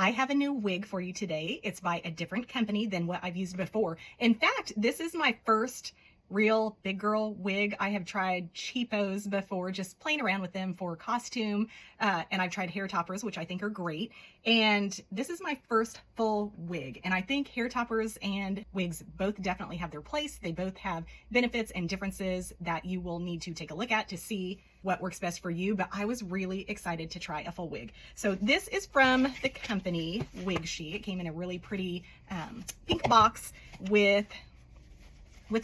I have a new wig for you today. It's by a different company than what I've used before. In fact, this is my first real big girl wig. I have tried cheapos before, just playing around with them for costume, and I've tried hair toppers, which I think are great. And this is my first full wig, and I think hair toppers and wigs both definitely have their place. They both have benefits and differences that you will need to take a look at to see what works best for you, but I was really excited to try a full wig. So this is from the company Wigshe. It came in a really pretty pink box with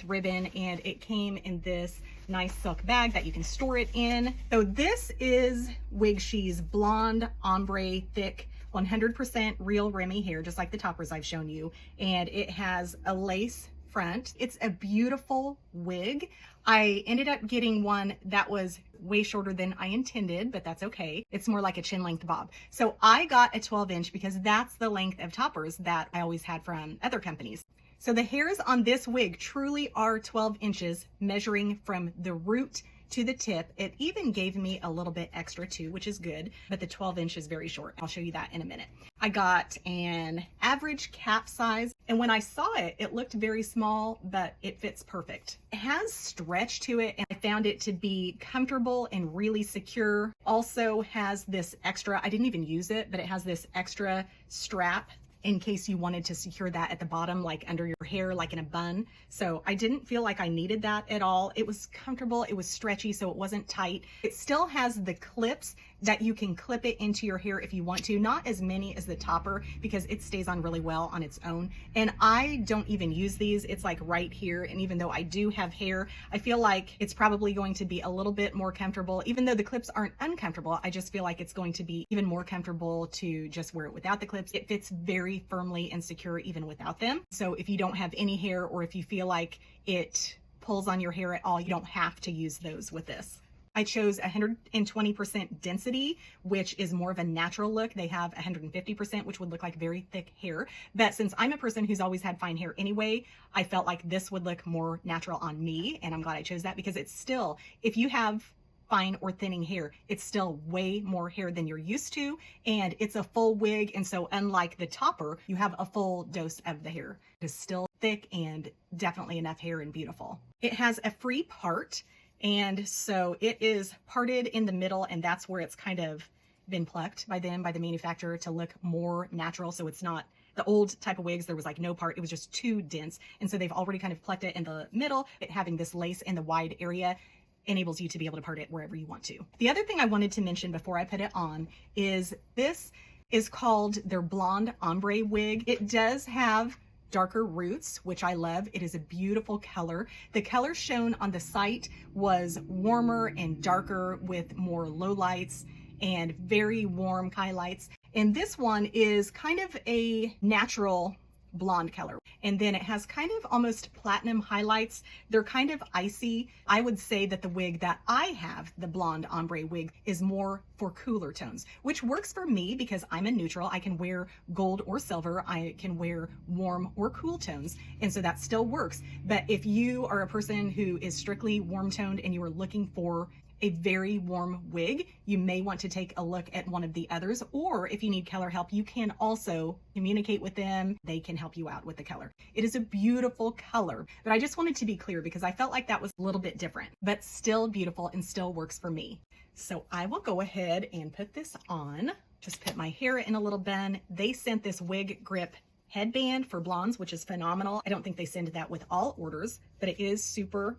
ribbon, and it came in this nice silk bag that you can store it in. So this is Wigshe's blonde ombre thick 100% real Remy hair, just like the toppers I've shown you, and it has a lace front. It's a beautiful wig. I ended up getting one that was way shorter than I intended, but that's okay. It's more like a chin length bob. So I got a 12-inch because that's the length of toppers that I always had from other companies. So the hairs on this wig truly are 12 inches, measuring from the root to the tip. It even gave me a little bit extra too, which is good, but the 12-inch is very short. I'll show you that in a minute. I got an average cap size, and when I saw it, it looked very small, but it fits perfect. It has stretch to it, and I found it to be comfortable and really secure. Also has this extra, I didn't even use it, but it has this extra strap in case you wanted to secure that at the bottom, like under your hair, like in a bun. So I didn't feel like I needed that at all. It was comfortable, it was stretchy, so it wasn't tight. It still has the clips that you can clip it into your hair if you want to, not as many as the topper because it stays on really well on its own. And I don't even use these, it's like right here. And even though I do have hair, I feel like it's probably going to be a little bit more comfortable. Even though the clips aren't uncomfortable, I just feel like it's going to be even more comfortable to just wear it without the clips. It fits very firmly and secure even without them. So if you don't have any hair, or if you feel like it pulls on your hair at all, you don't have to use those with this. I chose 120% density, which is more of a natural look. They have 150%, which would look like very thick hair. But since I'm a person who's always had fine hair anyway, I felt like this would look more natural on me. And I'm glad I chose that because it's still, if you have fine or thinning hair, it's still way more hair than you're used to. And it's a full wig. And so unlike the topper, you have a full dose of the hair. It's still thick and definitely enough hair and beautiful. It has a free part. And so it is parted in the middle, and that's where it's kind of been plucked by them, by the manufacturer, to look more natural. So it's not the old type of wigs, there was like no part, it was just too dense. And so they've already kind of plucked it in the middle. It having this lace in the wide area enables you to be able to part it wherever you want to. The other thing I wanted to mention before I put it on is this is called their blonde ombre wig. It does have darker roots, which I love. It is a beautiful color. The color shown on the site was warmer and darker with more lowlights and very warm highlights. And this one is kind of a natural blonde color. And then it has kind of almost platinum highlights. They're kind of icy. I would say that the wig that I have, the blonde ombre wig, is more for cooler tones, which works for me because I'm a neutral. I can wear gold or silver. I can wear warm or cool tones. And so that still works. But if you are a person who is strictly warm toned and you are looking for a very warm wig, you may want to take a look at one of the others, or if you need color help, you can also communicate with them. They can help you out with the color. It is a beautiful color, but I just wanted to be clear because I felt like that was a little bit different, but still beautiful and still works for me. So I will go ahead and put this on. Just put my hair in a little bun. They sent this wig grip headband for blondes, which is phenomenal. I don't think they send that with all orders, but it is super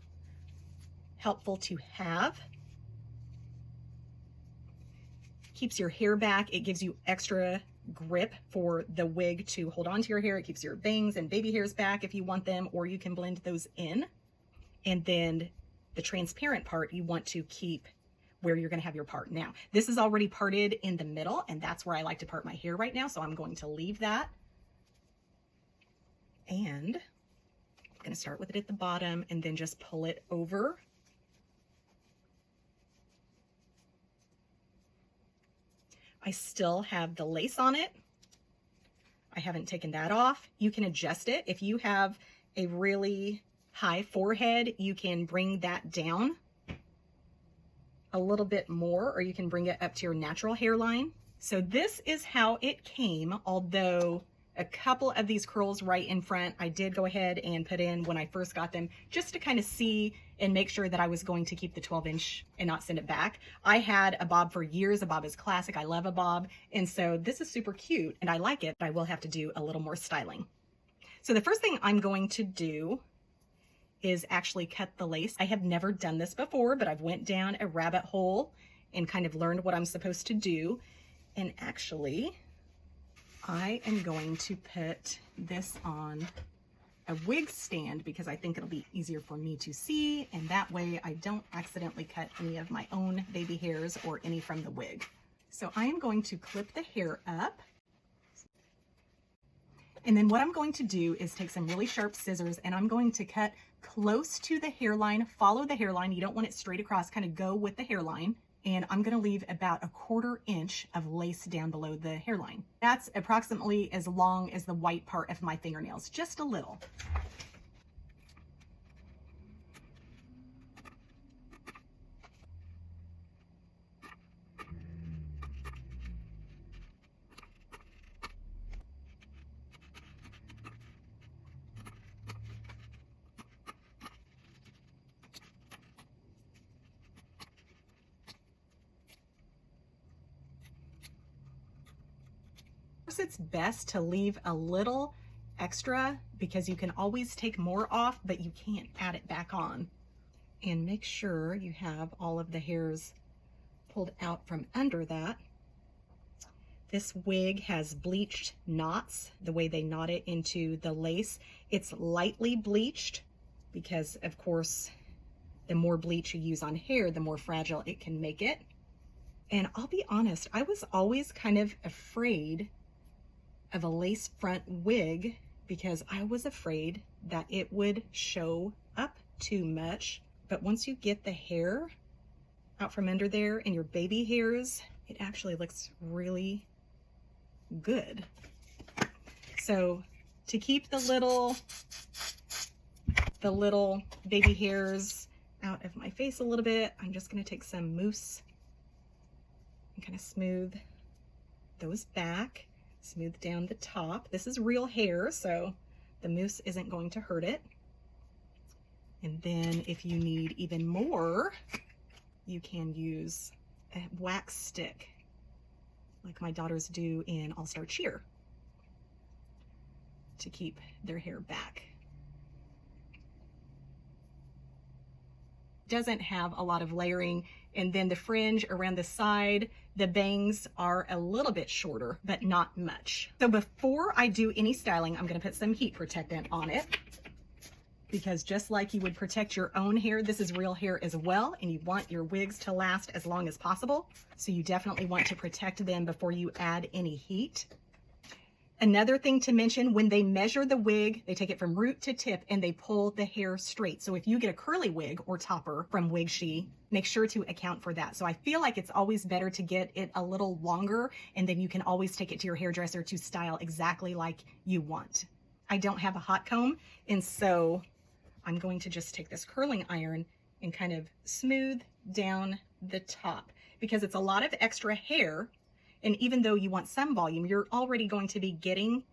helpful to have. Keeps your hair back. It gives you extra grip for the wig to hold on to your hair. It keeps your bangs and baby hairs back if you want them, or you can blend those in. And then the transparent part you want to keep where you're going to have your part. Now, this is already parted in the middle, and that's where I like to part my hair right now, so I'm going to leave that. And I'm going to start with it at the bottom and then just pull it over. I still have the lace on it. I haven't taken that off. You can adjust it. If you have a really high forehead, you can bring that down a little bit more, or you can bring it up to your natural hairline. So this is how it came, although a couple of these curls right in front, I did go ahead and put in when I first got them, just to kind of see and make sure that I was going to keep the 12-inch and not send it back. I had a bob for years. A bob is classic. I love a bob. And so this is super cute and I like it, but I will have to do a little more styling. So the first thing I'm going to do is actually cut the lace. I have never done this before, but I've went down a rabbit hole and kind of learned what I'm supposed to do. And actually, I am going to put this on a wig stand because I think it'll be easier for me to see, and that way I don't accidentally cut any of my own baby hairs or any from the wig. So I am going to clip the hair up. And then what I'm going to do is take some really sharp scissors and I'm going to cut close to the hairline, follow the hairline. You don't want it straight across, kind of go with the hairline. And I'm gonna leave about a 1/4 inch of lace down below the hairline. That's approximately as long as the white part of my fingernails, just a little. It's best to leave a little extra because you can always take more off, but you can't add it back on. And make sure you have all of the hairs pulled out from under that. This wig has bleached knots, the way they knot it into the lace. It's lightly bleached because, of course, the more bleach you use on hair, the more fragile it can make it. And I'll be honest, I was always kind of afraid of a lace front wig because I was afraid that it would show up too much. But once you get the hair out from under there and your baby hairs, it actually looks really good. So to keep the little baby hairs out of my face a little bit, I'm just going to take some mousse and kind of smooth those back. Smooth down the top. This is real hair, so the mousse isn't going to hurt it. And then if you need even more, you can use a wax stick like my daughters do in All-Star Cheer to keep their hair back. Doesn't have a lot of layering, and then the fringe around the side, the bangs are a little bit shorter, but not much. So before I do any styling, I'm gonna put some heat protectant on it because just like you would protect your own hair, this is real hair as well, and you want your wigs to last as long as possible. So you definitely want to protect them before you add any heat. Another thing to mention, when they measure the wig, they take it from root to tip and they pull the hair straight. So if you get a curly wig or topper from Wigshe, make sure to account for that. So I feel like it's always better to get it a little longer, and then you can always take it to your hairdresser to style exactly like you want. I don't have a hot comb, and so I'm going to just take this curling iron and kind of smooth down the top because it's a lot of extra hair. And even though you want some volume, you're already going to be getting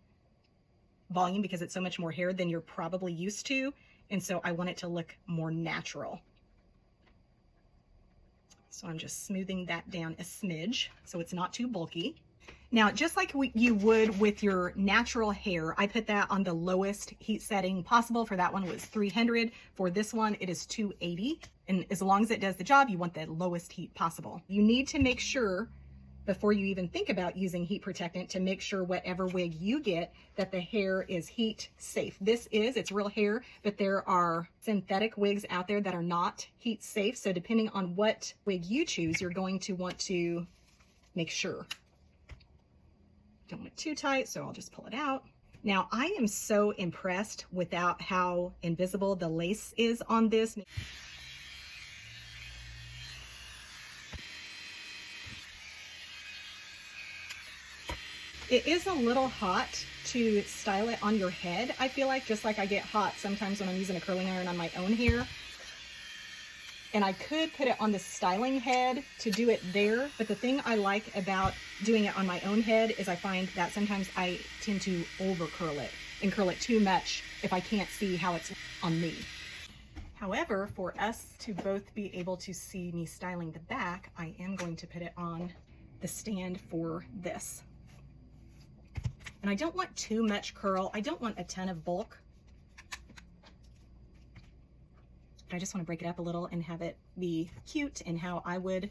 volume because it's so much more hair than you're probably used to. And so I want it to look more natural. So I'm just smoothing that down a smidge so it's not too bulky. Now, just like you would with your natural hair, I put that on the lowest heat setting possible. For that one was 300. For this one, it is 280. And as long as it does the job, you want the lowest heat possible. You need to make sure before you even think about using heat protectant to make sure whatever wig you get that the hair is heat safe. It's real hair, but there are synthetic wigs out there that are not heat safe. So depending on what wig you choose, you're going to want to make sure. Don't want it too tight, so I'll just pull it out. Now I am so impressed without how invisible the lace is on this. It is a little hot to style it on your head, I feel like, just like I get hot sometimes when I'm using a curling iron on my own hair. And I could put it on the styling head to do it there, but the thing I like about doing it on my own head is I find that sometimes I tend to over curl it and curl it too much if I can't see how it's on me. However, for us to both be able to see me styling the back, I am going to put it on the stand for this. And I don't want too much curl. I don't want a ton of bulk. I just want to break it up a little and have it be cute and how I would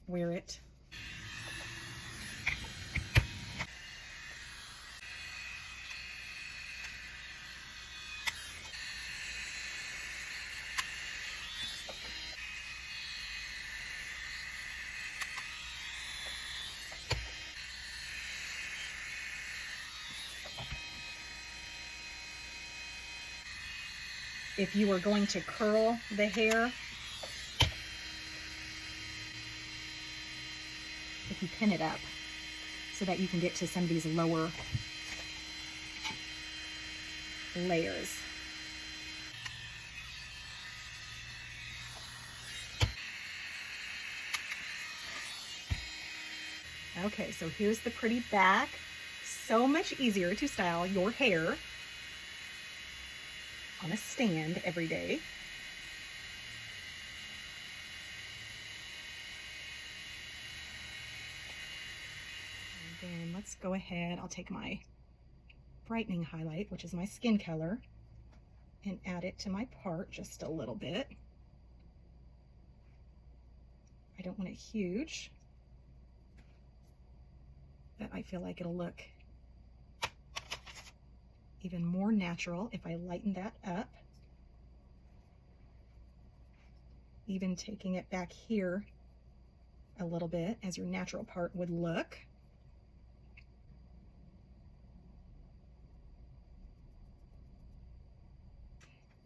wear it. If you were going to curl the hair, if you pin it up so that you can get to some of these lower layers. Okay, so here's the pretty back. So much easier to style your hair on a stand every day. And then let's go ahead, I'll take my brightening highlight, which is my skin color, and add it to my part just a little bit. I don't want it huge, but I feel like it'll look even more natural if I lighten that up. Even taking it back here a little bit as your natural part would look.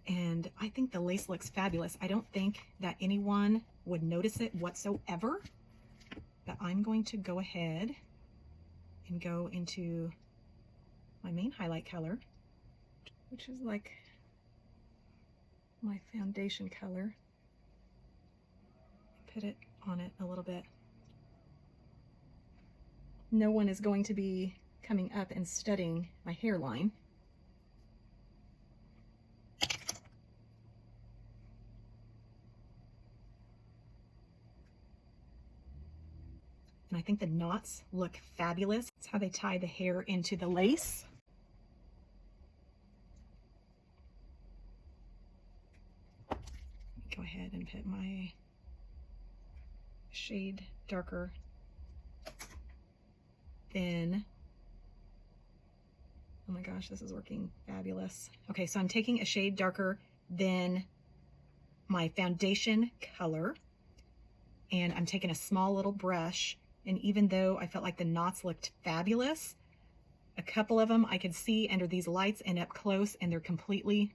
And I think the lace looks fabulous. I don't think that anyone would notice it whatsoever, but I'm going to go ahead and go into my main highlight color, which is like my foundation color. Put it on it a little bit. No one is going to be coming up and studying my hairline. And I think the knots look fabulous. It's how they tie the hair into the lace. Go ahead and put my shade darker than, oh my gosh, this is working fabulous. Okay, so I'm taking a shade darker than my foundation color, and I'm taking a small little brush, and even though I felt like the knots looked fabulous, a couple of them I could see under these lights and up close, and they're completely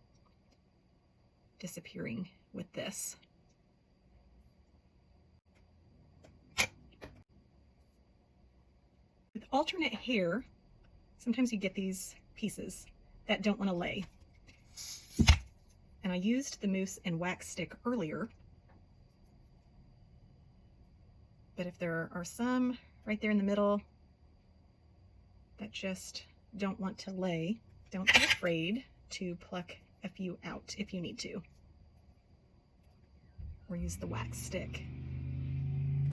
disappearing with this. With alternate hair, sometimes you get these pieces that don't want to lay. And I used the mousse and wax stick earlier, but if there are some right there in the middle that just don't want to lay, don't be afraid to pluck a few out if you need to, or use the wax stick.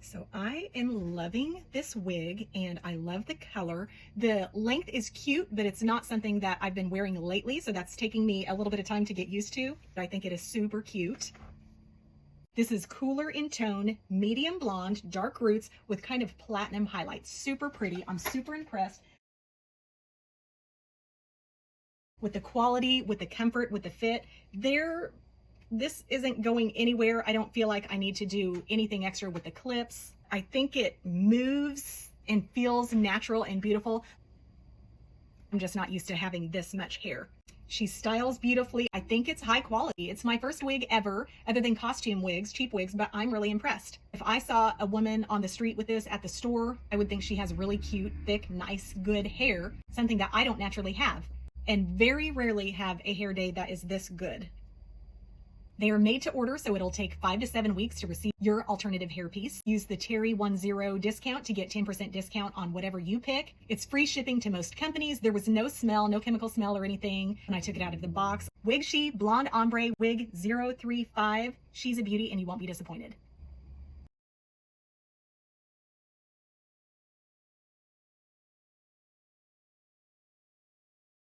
So I am loving this wig, and I love the color. The length is cute, but it's not something that I've been wearing lately, so that's taking me a little bit of time to get used to. I think it is super cute. This is cooler in tone, medium blonde, dark roots with kind of platinum highlights. Super pretty. I'm super impressed with the quality, with the comfort, with the fit. This isn't going anywhere. I don't feel like I need to do anything extra with the clips. I think it moves and feels natural and beautiful. I'm just not used to having this much hair. She styles beautifully. I think it's high quality. It's my first wig ever, other than costume wigs, cheap wigs, but I'm really impressed. If I saw a woman on the street with this at the store, I would think she has really cute, thick, nice, good hair, something that I don't naturally have, and very rarely have a hair day that is this good. They are made to order, so it'll take 5 to 7 weeks to receive your alternative hairpiece. Use the Terri10 discount to get 10% discount on whatever you pick. It's free shipping to most companies. There was no smell, no chemical smell or anything when I took it out of the box. Wigshe Blonde Ombre Wig 035. She's a beauty and you won't be disappointed.